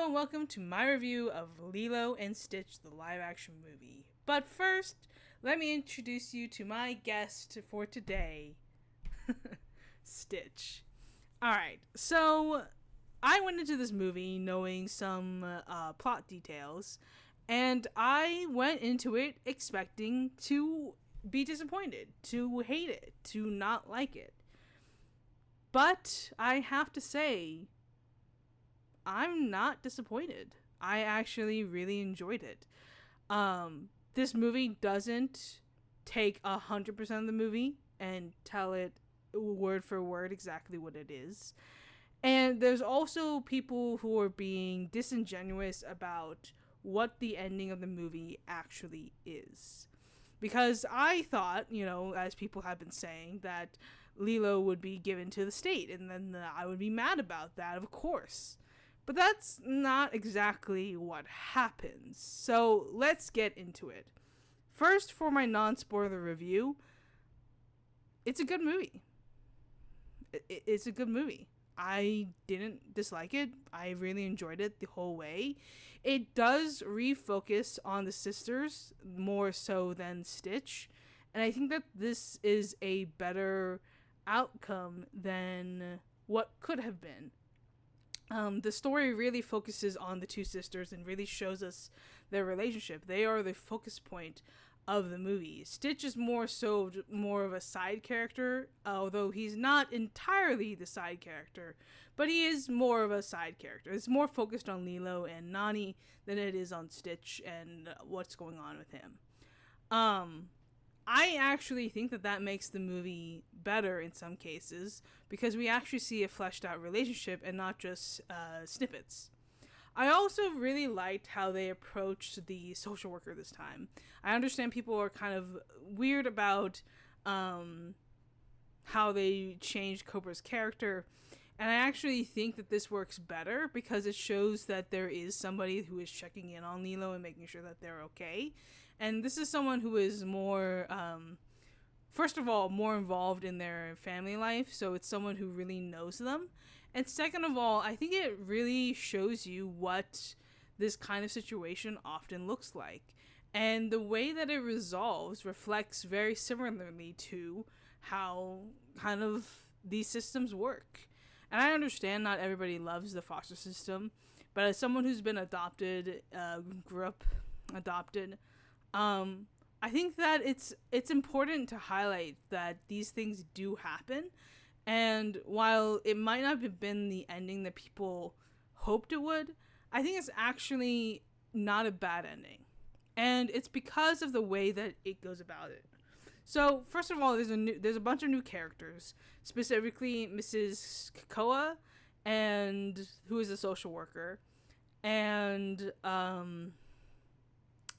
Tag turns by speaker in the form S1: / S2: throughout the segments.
S1: Hello and welcome to my review of Lilo and Stitch, the live-action movie. But first, let me introduce you to my guest for today, Stitch. Alright, so I went into this movie knowing some plot details, and I went into it expecting to be disappointed, to hate it, to not like it. But I have to say, I'm not disappointed. I actually really enjoyed it. This movie doesn't take 100% of the movie and tell it word for word exactly what it is. And there's also people who are being disingenuous about what the ending of the movie actually is. Because I thought, as people have been saying, that Lilo would be given to the state, and then I would be mad about that, of course. But that's not exactly what happens. So let's get into it. First, for my non-spoiler review, it's a good movie. It's a good movie. I didn't dislike it. I really enjoyed it the whole way. It does refocus on the sisters more so than Stitch. And I think that this is a better outcome than what could have been. The story really focuses on the two sisters and really shows us their relationship. They are the focus point of the movie. Stitch is more of a side character, although he's not entirely the side character, but he is more of a side character. It's more focused on Lilo and Nani than it is on Stitch and what's going on with him. I actually think that makes the movie better in some cases because we actually see a fleshed out relationship and not just snippets. I also really liked how they approached the social worker this time. I understand people are kind of weird about how they changed Cobra's character, and I actually think that this works better because it shows that there is somebody who is checking in on Lilo and making sure that they're okay. And this is someone who is more, first of all, more involved in their family life. So it's someone who really knows them. And second of all, I think it really shows you what this kind of situation often looks like. And the way that it resolves reflects very similarly to how kind of these systems work. And I understand not everybody loves the foster system, but as someone who's been adopted, grew up adopted, I think that it's important to highlight that these things do happen. And while it might not have been the ending that people hoped it would, I think it's actually not a bad ending. And it's because of the way that it goes about it. So, first of all, there's a bunch of new characters, specifically Mrs. Kakoa, and who is a social worker, and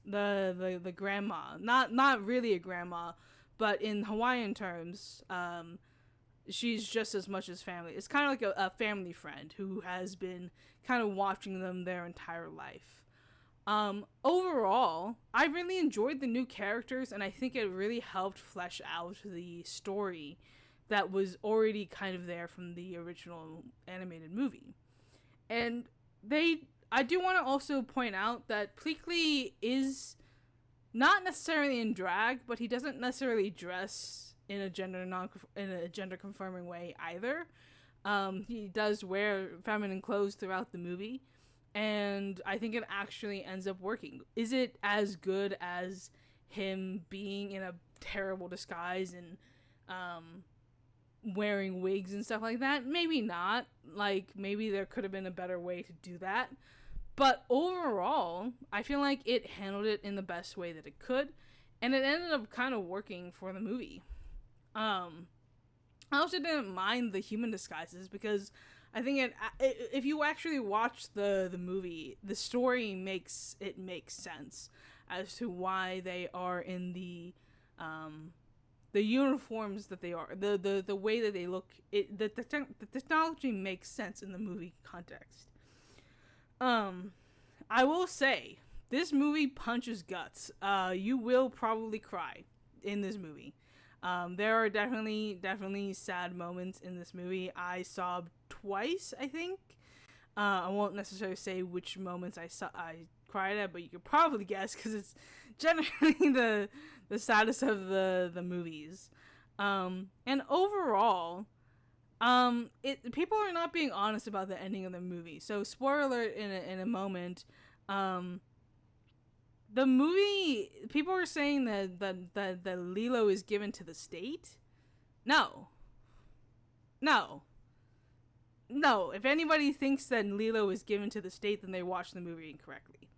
S1: the grandma, not really a grandma, but in Hawaiian terms, she's just as much as family. It's kind of like a family friend who has been kind of watching them their entire life. Overall, I really enjoyed the new characters, and I think it really helped flesh out the story that was already kind of there from the original animated movie. And I do want to also point out that Pleakley is not necessarily in drag, but he doesn't necessarily dress in a gender confirming way either. He does wear feminine clothes throughout the movie. And I think it actually ends up working. Is it as good as him being in a terrible disguise and wearing wigs and stuff like that? Maybe not. Like, maybe there could have been a better way to do that. But overall, I feel like it handled it in the best way that it could. And it ended up kind of working for the movie. I also didn't mind the human disguises because I think if you actually watch the movie, the story makes sense as to why they are in the uniforms that they are, the way that they look. The technology makes sense in the movie context. I will say this movie punches guts. You will probably cry in this movie. There are definitely sad moments in this movie. I sobbed twice, I think. I won't necessarily say which moments I cried at, but you could probably guess because it's generally the saddest of the movies. And overall, people are not being honest about the ending of the movie. So spoiler alert in a moment. The movie, people are saying that Lilo is given to the state. No, no, no. If anybody thinks that Lilo is given to the state, then they watched the movie incorrectly.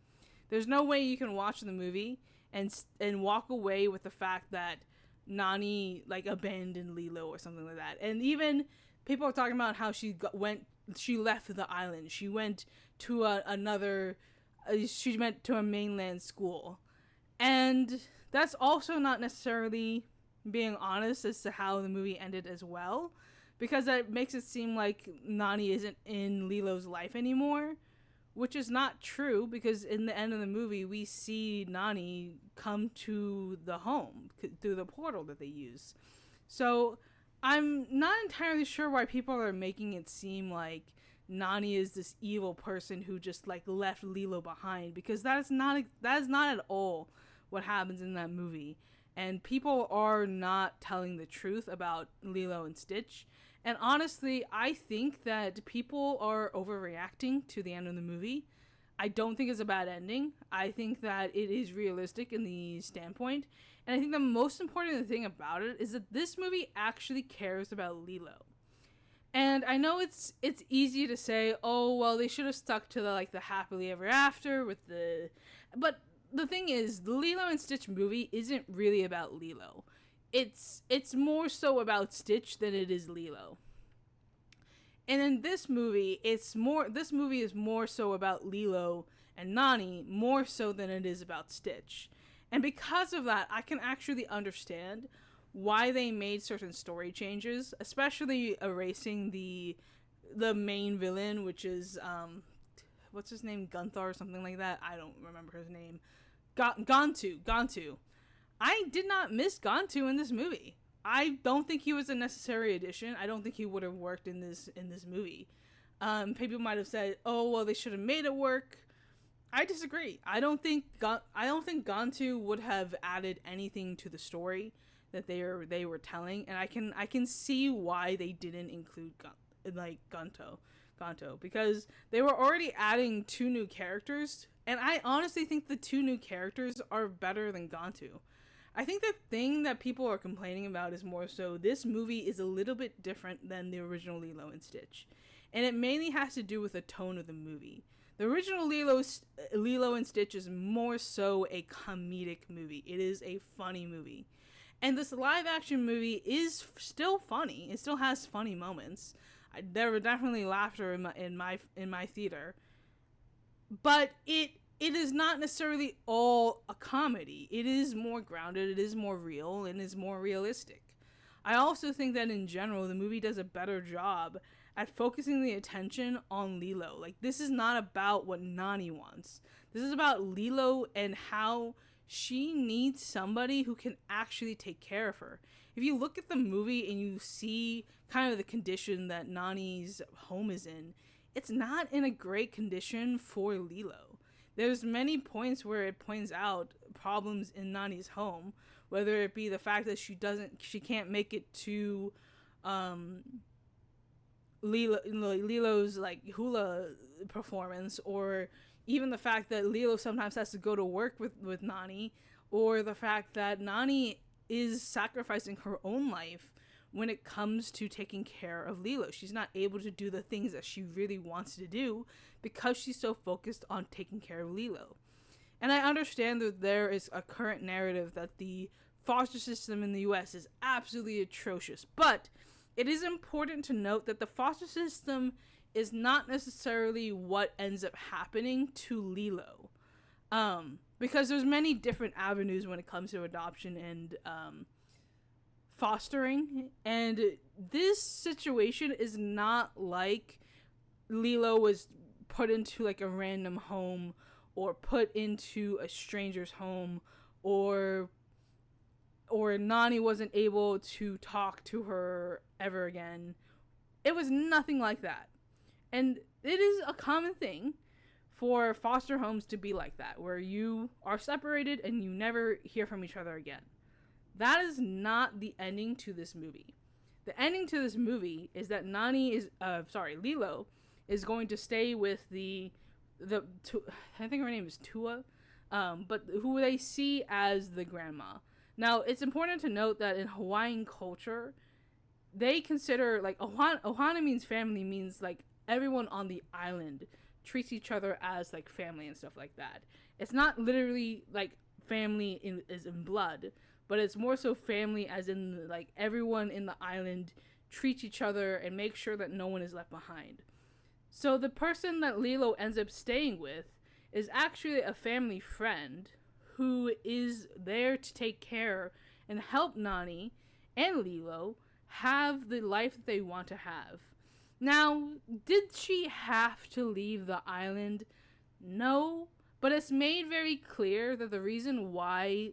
S1: There's no way you can watch the movie and walk away with the fact that Nani like abandoned Lilo or something like that. And even people are talking about how she left the island. She went to she went to a mainland school, and that's also not necessarily being honest as to how the movie ended as well, because that makes it seem like Nani isn't in Lilo's life anymore, which is not true, because in the end of the movie we see Nani come to the home through the portal that they use. So I'm not entirely sure why people are making it seem like Nani is this evil person who just like left Lilo behind, because that is not at all what happens in that movie. And people are not telling the truth about Lilo and Stitch. And honestly, I think that people are overreacting to the end of the movie. I don't think it's a bad ending. I think that it is realistic in the standpoint. And I think the most important thing about it is that this movie actually cares about Lilo. And I know it's easy to say, oh well, they should have stuck to the happily ever after with the, but the thing is, the Lilo and Stitch movie isn't really about Lilo. It's more so about Stitch than it is Lilo. And in this movie, this movie is more so about Lilo and Nani more so than it is about Stitch. And because of that, I can actually understand why they made certain story changes, especially erasing the main villain, which is what's his name, Gunther or something like that. I don't remember his name. Gontu. I did not miss Gontu in this movie. I don't think he was a necessary addition. I don't think he would have worked in this movie. People might have said, "Oh, well, they should have made it work." I disagree. I don't think Gontu would have added anything to the story that they were telling, and I can see why they didn't include Gonto, because they were already adding two new characters, and I honestly think the two new characters are better than Gontu. I think the thing that people are complaining about is more so this movie is a little bit different than the original Lilo and Stitch. And it mainly has to do with the tone of the movie. The original Lilo and Stitch is more so a comedic movie. It is a funny movie. And this live action movie is still funny. It still has funny moments. There were definitely laughter in my theater. But it is not necessarily all a comedy. It is more grounded, it is more real, and is more realistic. I also think that in general, the movie does a better job at focusing the attention on Lilo. Like, this is not about what Nani wants. This is about Lilo and how she needs somebody who can actually take care of her. If you look at the movie and you see kind of the condition that Nani's home is in, it's not in a great condition for Lilo. There's many points where it points out problems in Nani's home, whether it be the fact that she can't make it to Lilo's like hula performance, or even the fact that Lilo sometimes has to go to work with Nani, or the fact that Nani is sacrificing her own life when it comes to taking care of Lilo. She's not able to do the things that she really wants to do because she's so focused on taking care of Lilo. And I understand that there is a current narrative that the foster system in the US is absolutely atrocious, but it is important to note that the foster system is not necessarily what ends up happening to Lilo. Because there's many different avenues when it comes to adoption and fostering, and this situation is not like Lilo was put into like a random home or put into a stranger's home, or Nani wasn't able to talk to her ever again. It was nothing like that. And it is a common thing for foster homes to be like that, where you are separated and you never hear from each other again. That is not the ending to this movie. The ending to this movie is that Lilo is going to stay with I think her name is Tua, but who they see as the grandma. Now, it's important to note that in Hawaiian culture, they consider, like, ohana means family, means, like, everyone on the island treats each other as, like, family and stuff like that. It's not literally, like, family is in blood, but it's more so family as in, like, everyone in the island treats each other and make sure that no one is left behind. So the person that Lilo ends up staying with is actually a family friend who is there to take care and help Nani and Lilo have the life that they want to have. Now, did she have to leave the island? No, but it's made very clear that the reason why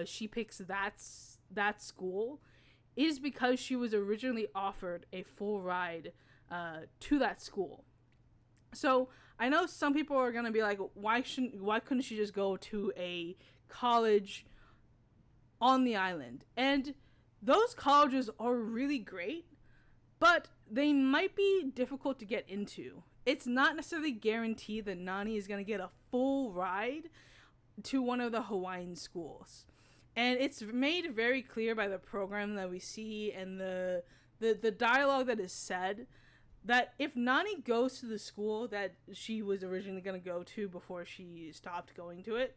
S1: she picks that school is because she was originally offered a full ride to that school. So I know some people are gonna be like, why couldn't she just go to a college on the island? And those colleges are really great, but they might be difficult to get into. It's not necessarily guaranteed that Nani is gonna get a full ride to one of the Hawaiian schools. And it's made very clear by the program that we see and the dialogue that is said that if Nani goes to the school that she was originally going to go to before she stopped going to it,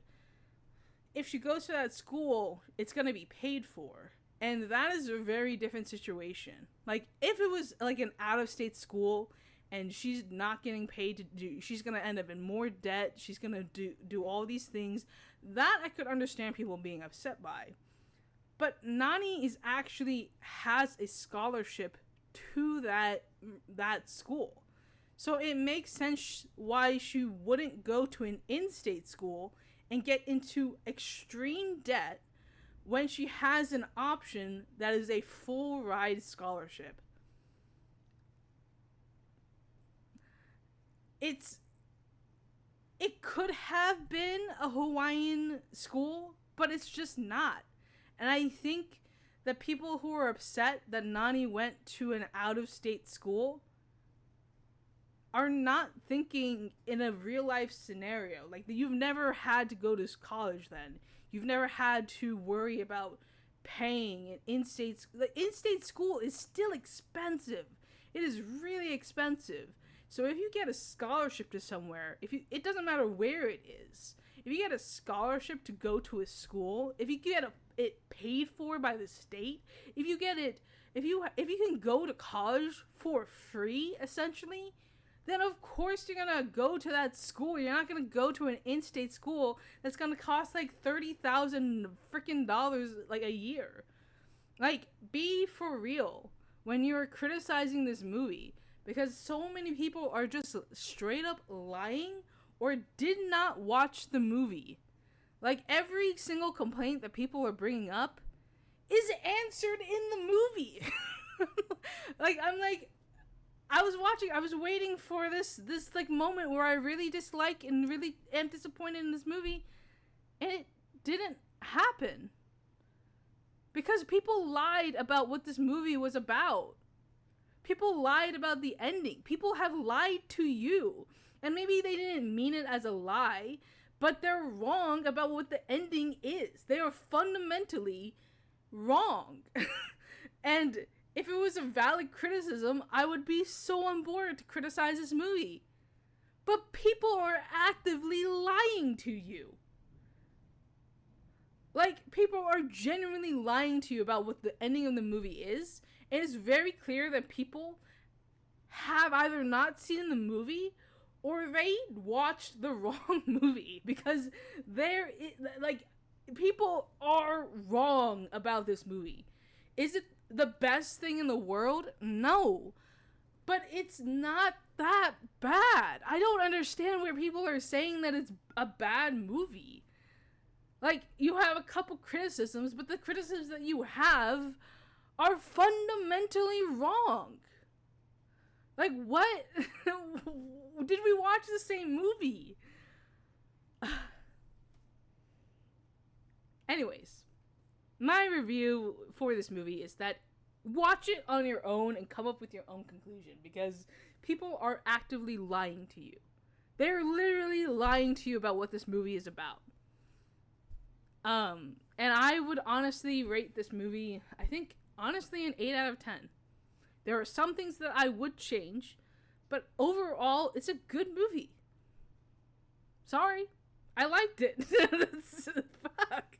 S1: if she goes to that school, it's going to be paid for. And that is a very different situation. Like, if it was like an out-of-state school and she's not getting paid to do, she's going to end up in more debt, she's going to do all these things, that I could understand people being upset by. But Nani has a scholarship to that school. So it makes sense why she wouldn't go to an in-state school and get into extreme debt when she has an option that is a full ride scholarship. It could have been a Hawaiian school, but it's just not. And I think that people who are upset that Nani went to an out-of-state school are not thinking in a real-life scenario. Like, you've never had to go to college then. You've never had to worry about paying an in-state... The in-state school is still expensive. It is really expensive. So if you get a scholarship to somewhere, it doesn't matter where it is. If you get a scholarship to go to a school, if you get it paid for by the state, if you can go to college for free, essentially, then of course you're gonna go to that school. You're not gonna go to an in-state school that's gonna cost like $30,000 freaking dollars like a year. Like, be for real when you're criticizing this movie, because so many people are just straight up lying or did not watch the movie. Like, every single complaint that people are bringing up is answered in the movie. I was waiting for this like moment where I really dislike and really am disappointed in this movie, and it didn't happen. Because people lied about what this movie was about. People lied about the ending. People have lied to you. And maybe they didn't mean it as a lie, but they're wrong about what the ending is. They are fundamentally wrong. And if it was a valid criticism, I would be so on board to criticize this movie. But people are actively lying to you. Like, people are genuinely lying to you about what the ending of the movie is. And it's very clear that people have either not seen the movie or they watched the wrong movie, because people are wrong about this movie. Is it the best thing in the world? No. But it's not that bad. I don't understand where people are saying that it's a bad movie. Like, you have a couple criticisms, but the criticisms that you have are fundamentally wrong. Like, what? did we watch the same movie? Anyways, my review for this movie is that watch it on your own and come up with your own conclusion, because people are actively lying to you. They're literally lying to you about what this movie is about. And I would honestly rate this movie, I think, honestly, an 8 out of 10. There are some things that I would change, but overall, it's a good movie. Sorry. I liked it. Fuck.